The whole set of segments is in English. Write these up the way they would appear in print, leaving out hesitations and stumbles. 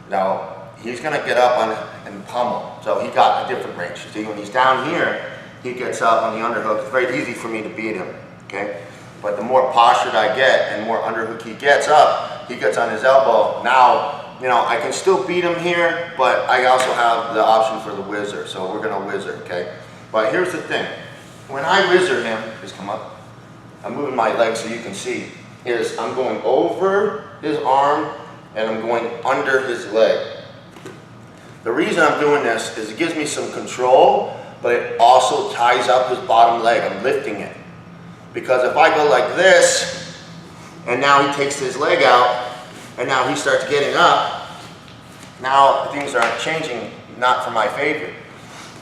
Now, he's gonna get up on and pummel, so he got a different range. See, when he's down here, he gets up on the underhook. It's very easy for me to beat him, okay? But the more postured I get and more underhook he gets up, he gets on his elbow. Now, you know, I can still beat him here, but I also have the option for the whizzer, so we're gonna whizzer, okay? But here's the thing. When I whizzer him, just come up, I'm moving my legs so you can see, is I'm going over his arm and I'm going under his leg. The reason I'm doing this is it gives me some control, but it also ties up his bottom leg. I'm lifting it. Because if I go like this, and now he takes his leg out, and now he starts getting up, now things are changing, not for my favor.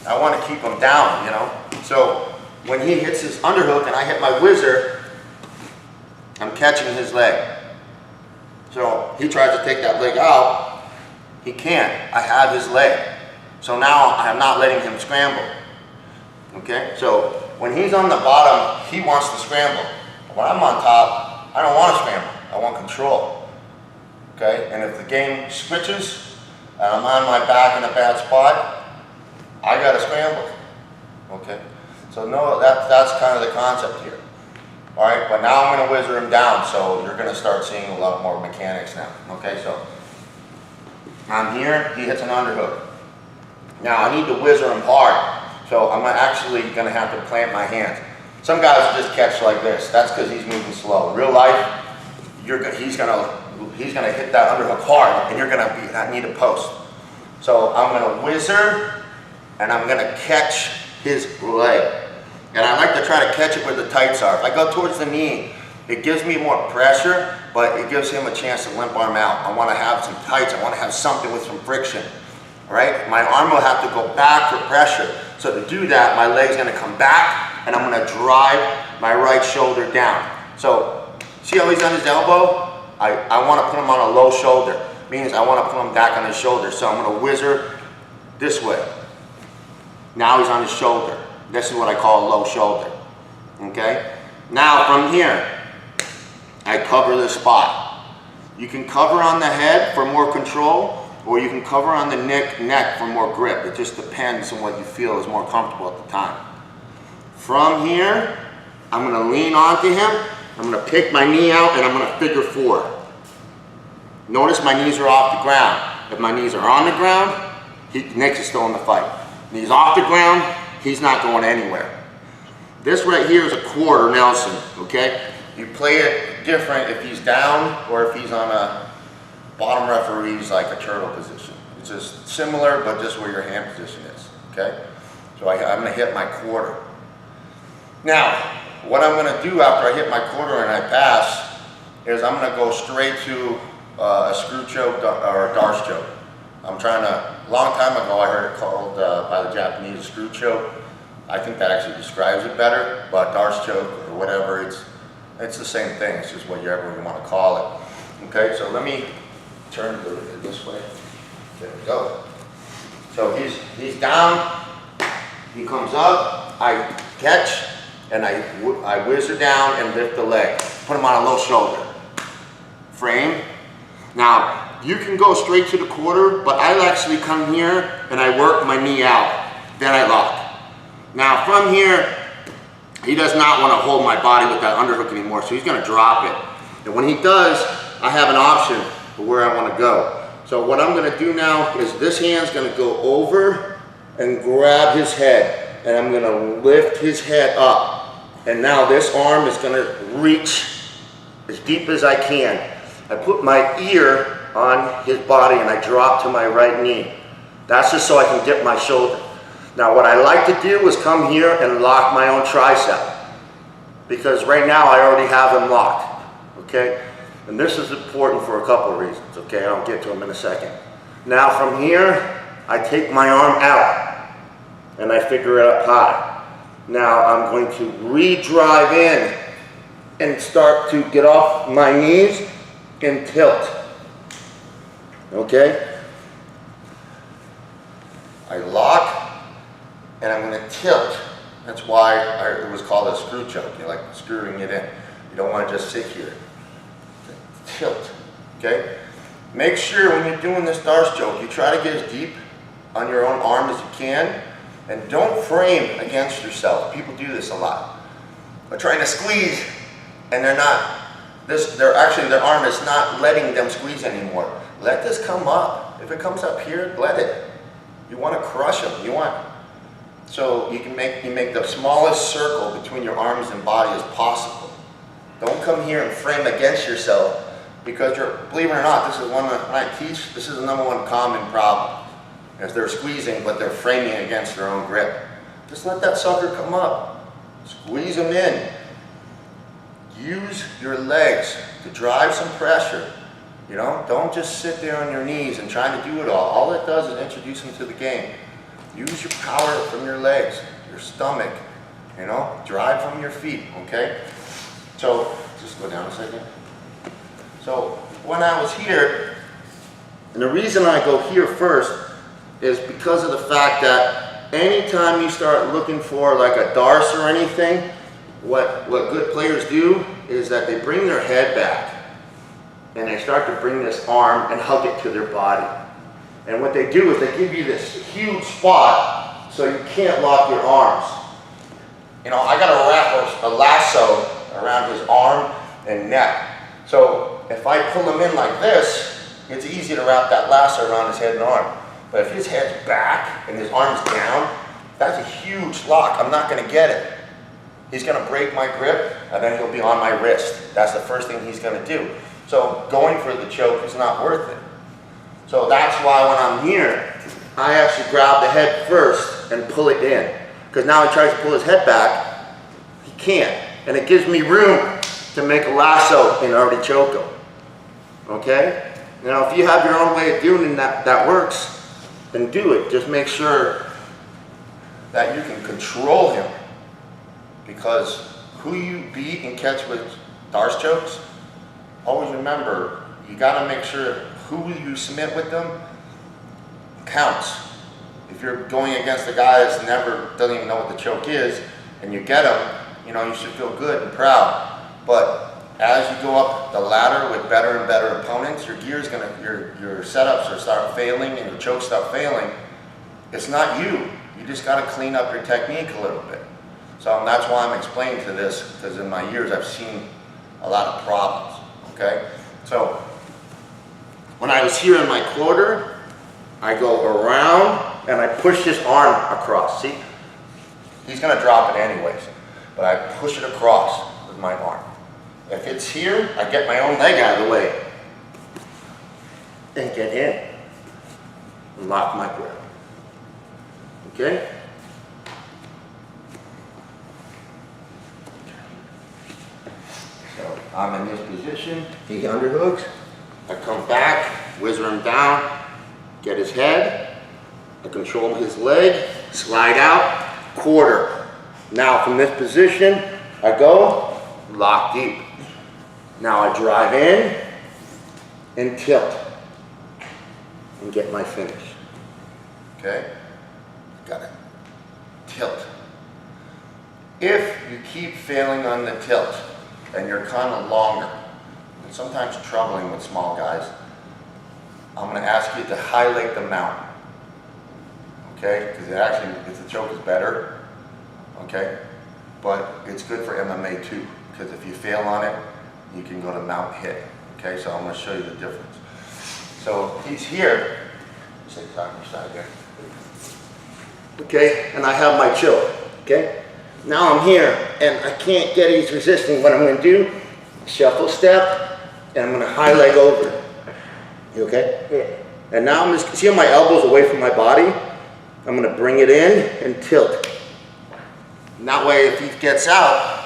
I want to keep him down, you know? So when he hits his underhook and I hit my whizzer, I'm catching his leg. So he tries to take that leg out, he can't. I have his leg. So now I'm not letting him scramble. Okay? So when he's on the bottom, he wants to scramble. When I'm on top, I don't want to scramble. I want control. Okay? And if the game switches and I'm on my back in a bad spot, I got to scramble. Okay? So no, that's kind of the concept here. All right, but now I'm going to whizzer him down, so you're going to start seeing a lot more mechanics now. Okay, so I'm here, he hits an underhook. Now I need to whizzer him hard, so I'm actually going to have to plant my hands. Some guys just catch like this. That's because he's moving slow. In real life, he's going to hit that underhook hard, and you're going to need a post. So I'm going to whizzer, and I'm going to catch his leg. And I like to try to catch it where the tights are. If I go towards the knee, it gives me more pressure, but it gives him a chance to limp arm out. I want to have some tights. I want to have something with some friction. All right? My arm will have to go back for pressure. So to do that, my leg's going to come back, and I'm going to drive my right shoulder down. So see how he's on his elbow? I want to put him on a low shoulder. Means I want to put him back on his shoulder. So I'm going to whizzer this way. Now he's on his shoulder. This is what I call a low shoulder, okay? Now from here, I cover the spot. You can cover on the head for more control, or you can cover on the neck for more grip. It just depends on what you feel is more comfortable at the time. From here, I'm gonna lean onto him, I'm gonna pick my knee out, and I'm gonna figure four. Notice my knees are off the ground. If my knees are on the ground, Nick is still in the fight. Knees off the ground, he's not going anywhere. This right here is a quarter Nelson, okay? You play it different if he's down or if he's on a bottom referee's like a turtle position. It's just similar, but just where your hand position is, okay? So I'm gonna hit my quarter. Now, what I'm gonna do after I hit my quarter and I pass is I'm gonna go straight to a screw choke or a darce choke. I'm trying to, a long time ago I heard it called by the Japanese screw choke. I think that actually describes it better, but darce choke or whatever, it's the same thing. It's just whatever you want to call it. Okay, so let me turn this way. There we go. So he's down, he comes up, I catch, and I whizzer down and lift the leg. Put him on a low shoulder. Frame. Now, you can go straight to the quarter, but I actually come here and I work my knee out. Then I lock. Now from here, he does not want to hold my body with that underhook anymore, so he's going to drop it. And when he does, I have an option for where I want to go. So what I'm going to do now is this hand's going to go over and grab his head, and I'm going to lift his head up. And now this arm is going to reach as deep as I can. I put my ear on his body and I drop to my right knee. That's just so I can dip my shoulder. Now what I like to do is come here and lock my own tricep, because right now I already have him locked, okay? And this is important for a couple of reasons, okay? I'll get to them in a second. Now from here, I take my arm out and I figure it up high. Now I'm going to re-drive in and start to get off my knees and tilt. Okay? I lock and I'm going to tilt. That's why it was called a screw choke. You're like screwing it in. You don't want to just sit here. Tilt. Okay? make sure when you're doing this Darce choke, you try to get as deep on your own arm as you can, and don't frame against yourself. People do this a lot. They're trying to squeeze, and they're not. Their arm is not letting them squeeze anymore. Let this come up. If it comes up here, let it. You want to crush them. So you make the smallest circle between your arms and body as possible. Don't come here and frame against yourself, because believe it or not, this is when I teach, this is the #1 common problem. As they're squeezing, but they're framing against their own grip. Just let that sucker come up. Squeeze them in. Use your legs to drive some pressure. Don't just sit there on your knees and try to do it all. All it does is introduce them to the game. Use your power from your legs, your stomach, drive from your feet, okay? So, just go down a second. So, when I was here, and the reason I go here first is because of the fact that anytime you start looking for like a Darce or anything, what good players do is that they bring their head back and they start to bring this arm and hug it to their body. And what they do is they give you this huge spot so you can't lock your arms. I got to wrap a lasso around his arm and neck. So if I pull him in like this, it's easy to wrap that lasso around his head and arm. But if his head's back and his arm's down, that's a huge lock. I'm not going to get it. He's going to break my grip, and then he'll be on my wrist. That's the first thing he's going to do. So going for the choke is not worth it. So that's why when I'm here, I actually grab the head first and pull it in. Because now he tries to pull his head back, he can't. And it gives me room to make a lasso and already choke him. Okay? Now if you have your own way of doing it that works, then do it. Just make sure that you can control him. Because who you beat and catch with Darce chokes, always remember, you gotta make sure who you submit with them counts. If you're going against a guy that doesn't even know what the choke is, and you get him, you should feel good and proud. But as you go up the ladder with better and better opponents, your setups are start failing and your chokes start failing. It's not you. You just got to clean up your technique a little bit. So that's why I'm explaining to this, because in my years I've seen a lot of problems. Okay, so when I was here in my quarter, I go around and I push this arm across. See, he's going to drop it anyways, but I push it across with my arm. If it's here, I get my own leg out of the way and get in and lock my grip. Okay? So I'm in this position, he underhooks, I come back, whizzer him down, get his head, I control his leg, slide out, quarter. Now from this position, I go, lock deep. Now I drive in and tilt and get my finish. Okay? Got it. Tilt. If you keep failing on the tilt and you're kind of longer, and sometimes troubling with small guys, I'm going to ask you to highlight the mount. Okay? Because the choke is better. Okay? But it's good for MMA too. Because if you fail on it, you can go to mount hit. Okay, so I'm going to show you the difference. So he's here. Sit on your side there. Okay, and I have my choke. Okay, now I'm here and I can't get he's resisting. What I'm going to do, shuffle step, and I'm going to high leg over. You okay? Yeah. And now I'm just, see how my elbow's away from my body? I'm going to bring it in and tilt. And that way, if he gets out,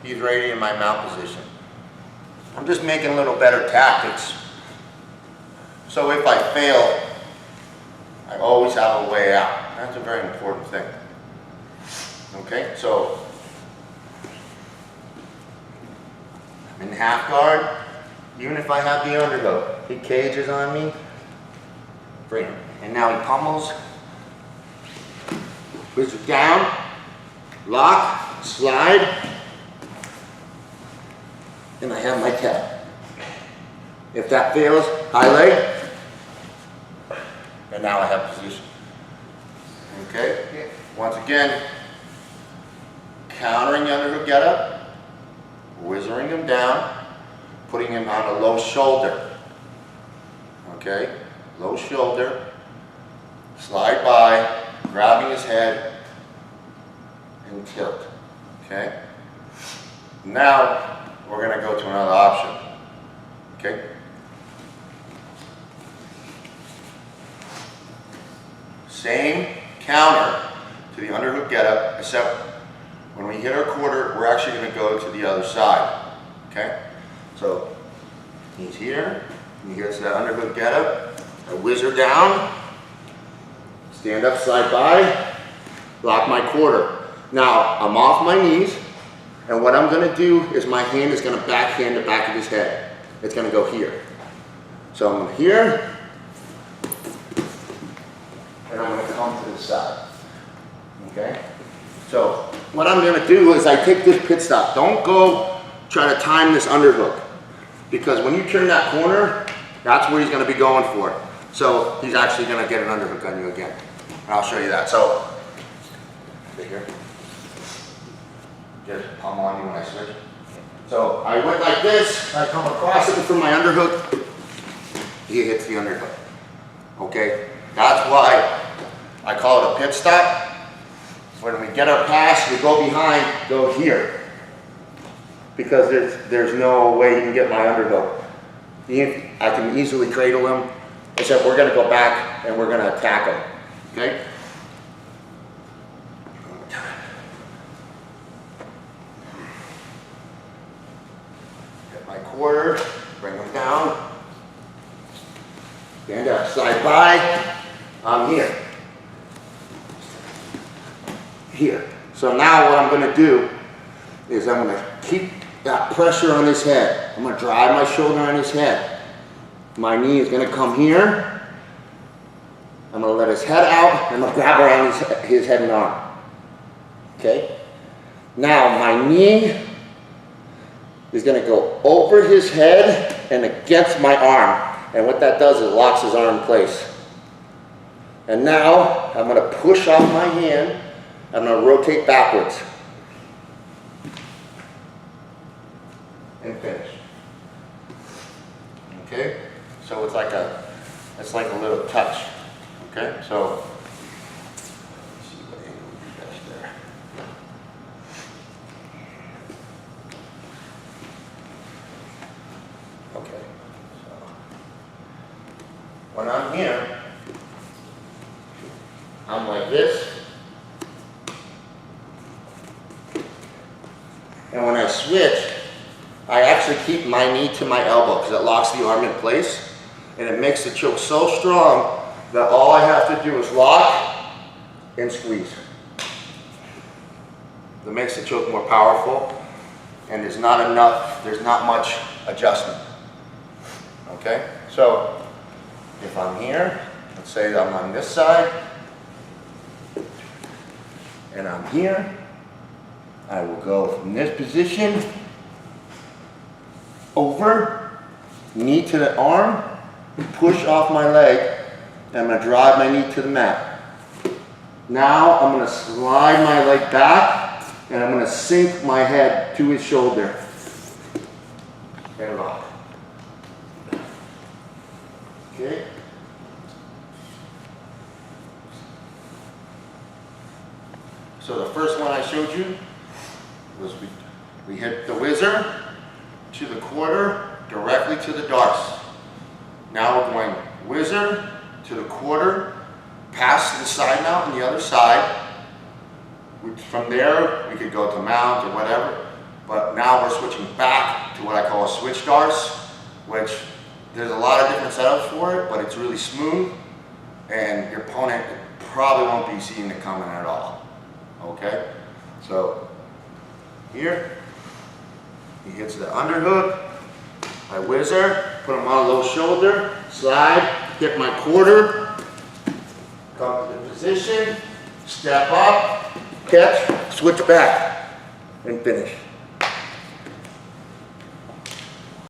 he's ready in my mount position. I'm just making a little better tactics. So if I fail, I always have a way out. That's a very important thing. Okay, so I'm in half guard. Even if I have the underhook, he cages on me, bring him. And now he pummels, puts it down, lock, slide, and I have my tap. If that fails, high leg. And now I have position. Okay? Once again, countering the underhook get up, whizzering him down, putting him on a low shoulder. Okay? Low shoulder. Slide by, grabbing his head, and tilt. Okay? Now, we're going to go to another option. Okay? Same counter to the underhook getup, except when we hit our quarter, we're actually going to go to the other side. Okay? So, he's here, and he gets that underhook getup. I whizzer down, stand up, slide by, lock my quarter. Now, I'm off my knees, and what I'm going to do is my hand is going to backhand the back of his head. It's going to go here. So I'm here, and I'm going to come to the side. Okay? So what I'm going to do is I take this pit stop. Don't go try to time this underhook, because when you turn that corner, that's where he's going to be going for it. So he's actually going to get an underhook on you again. And I'll show you that. So, sit here. Just pummel on you when I switch. So I went like this, I come across it from my underhook, he hits the underhook. Okay? That's why I call it a pit stop. When we get our pass, we go behind, go here. Because there's no way you can get my underhook. I can easily cradle him, except we're going to go back and we're going to attack him. Okay? Get my quarter, bring him down. Stand up, slide by. I'm here. Here. So now what I'm going to do is I'm going to keep that pressure on his head. I'm going to drive my shoulder on his head. My knee is going to come here. I'm going to let his head out, and I'm going to grab around his head and arm. Okay? Now my knee is going to go over his head and against my arm. And what that does is it locks his arm in place. And now I'm going to push off my hand. I'm going to rotate backwards. And finish. Okay? So it's like a little touch. Okay? So let's see what angle would be best there. Okay. So when I'm here, I'm like this. And when I switch, I actually keep my knee to my elbow because it locks the arm in place. And it makes the choke so strong that all I have to do is lock and squeeze. That makes the choke more powerful, and there's not much adjustment. Okay? So, if I'm here, let's say I'm on this side, and I'm here, I will go from this position, over, knee to the arm, push off my leg, and I'm going to drive my knee to the mat. Now I'm going to slide my leg back, and I'm going to sink my head to his shoulder. And lock. Okay? So the first one I showed you was we hit the whizzer to the quarter, directly to the darts. Now we're going whizzer to the quarter, pass the side mount on the other side. From there, we could go to mount or whatever, but now we're switching back to what I call a switch darts, which there's a lot of different setups for it, but it's really smooth, and your opponent probably won't be seeing it coming at all. Okay? So, here, he hits the underhook, I whizzer, put him on a low shoulder, slide, hit my quarter, come to the position, step up, catch, switch back, and finish.